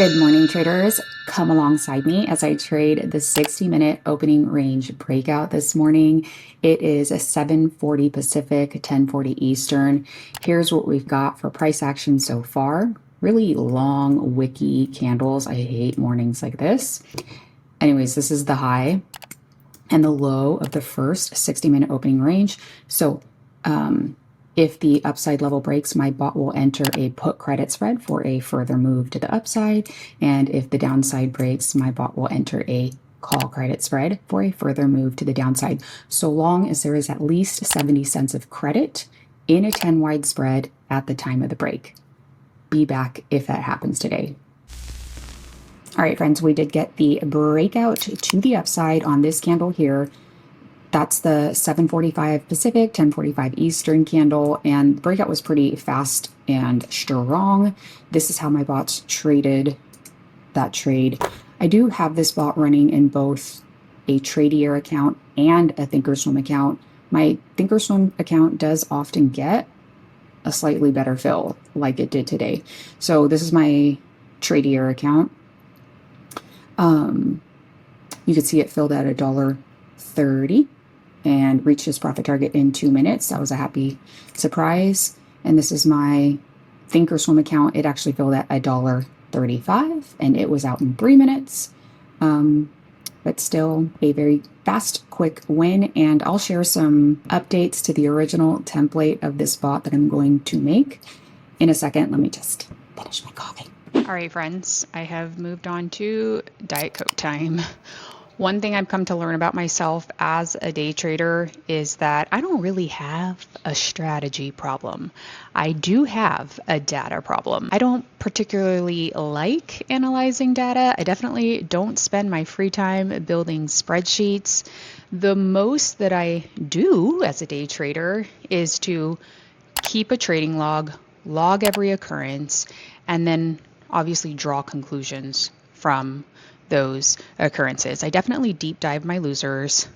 Good morning, traders. Come alongside me as I trade the 60-minute opening range breakout this morning. It is a 7:40 Pacific, 10:40 Eastern. Here's what we've got for price action so far. Really long, wicky candles. I hate mornings like this. Anyways, this is the high and the low of the first 60-minute opening range. So if the upside level breaks, my bot will enter a put credit spread for a further move to the upside. And if the downside breaks, my bot will enter a call credit spread for a further move to the downside, so long as there is at least 70 cents of credit in a 10 wide spread at the time of the break. Be back if that happens today. All right, friends, we did get the breakout to the upside on this candle here. That's the 7:45 Pacific, 10:45 Eastern candle, and the breakout was pretty fast and strong. This is how my bots traded that trade. I do have this bot running in both a Tradier account and a Thinkorswim account. My Thinkorswim account does often get a slightly better fill like it did today. So this is my Tradier account. You can see it filled at $1.30 and reached its profit target in 2 minutes. That was a happy surprise. And this is my Thinkorswim account. It actually filled at $1.35 and it was out in 3 minutes. But still a very fast, quick win. And I'll share some updates to the original template of this bot that I'm going to make in a second. Let me just finish my coffee. All right, friends, I have moved on to Diet Coke time. One thing I've come to learn about myself as a day trader is that I don't really have a strategy problem. I do have a data problem. I don't particularly like analyzing data. I definitely don't spend my free time building spreadsheets. The most that I do as a day trader is to keep a trading log, log every occurrence, and then obviously draw conclusions from those occurrences. I definitely deep dive my losers,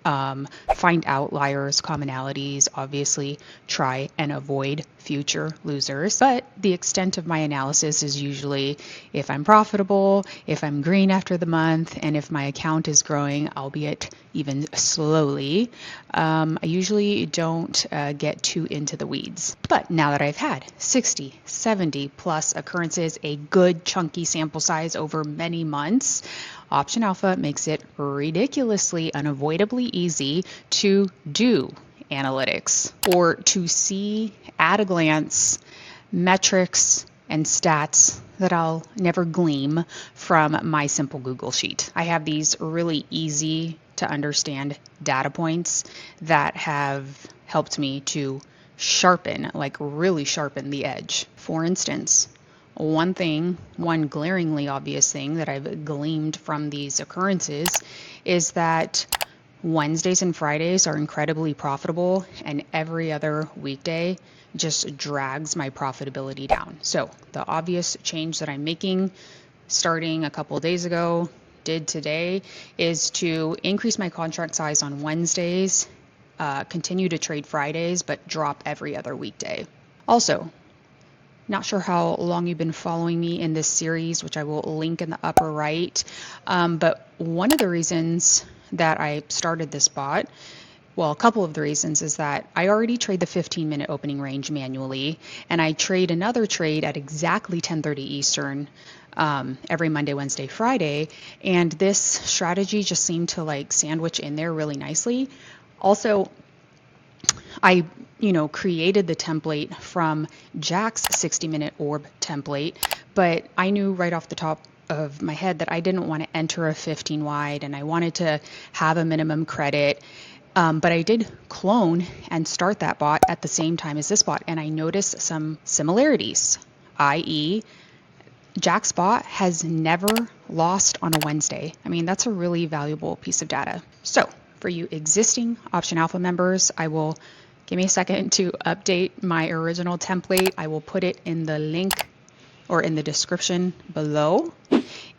find outliers, commonalities, obviously try and avoid future losers. But the extent of my analysis is usually if I'm profitable, if I'm green after the month, and if my account is growing, albeit even slowly. I usually don't get too into the weeds. But now that I've had 60, 70 plus occurrences, a good chunky sample size over many months, Option Alpha makes it ridiculously, unavoidably easy to do analytics or to see at a glance metrics and stats that I'll never glean from my simple Google sheet. I have these really easy to understand data points that have helped me to sharpen, like really sharpen the edge. For instance, one glaringly obvious thing that I've gleaned from these occurrences is that Wednesdays and Fridays are incredibly profitable, and every other weekday just drags my profitability down. So the obvious change that I'm making starting a couple of days ago, did today, is to increase my contract size on Wednesdays, continue to trade Fridays, but drop every other weekday. Also, not sure how long you've been following me in this series, which I will link in the upper right, but one of the reasons that I started this bot, well, a couple of the reasons, is that I already trade the 15-minute opening range manually, and I trade another trade at exactly 10:30 Eastern every Monday, Wednesday, Friday, and this strategy just seemed to like sandwich in there really nicely. Also, I created the template from Jack's 60-minute orb template, but I knew right off the top of my head that I didn't want to enter a 15 wide and I wanted to have a minimum credit. But I did clone and start that bot at the same time as this bot, and I noticed some similarities, i.e., Jack's bot has never lost on a Wednesday. I mean, that's a really valuable piece of data. So for you existing Option Alpha members, give me a second to update my original template. I will put it in the link or in the description below.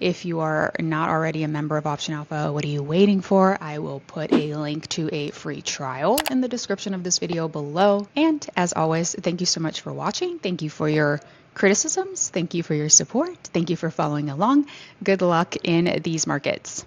If you are not already a member of Option Alpha, what are you waiting for? I will put a link to a free trial in the description of this video below. And as always, thank you so much for watching. Thank you for your criticisms. Thank you for your support. Thank you for following along. Good luck in these markets.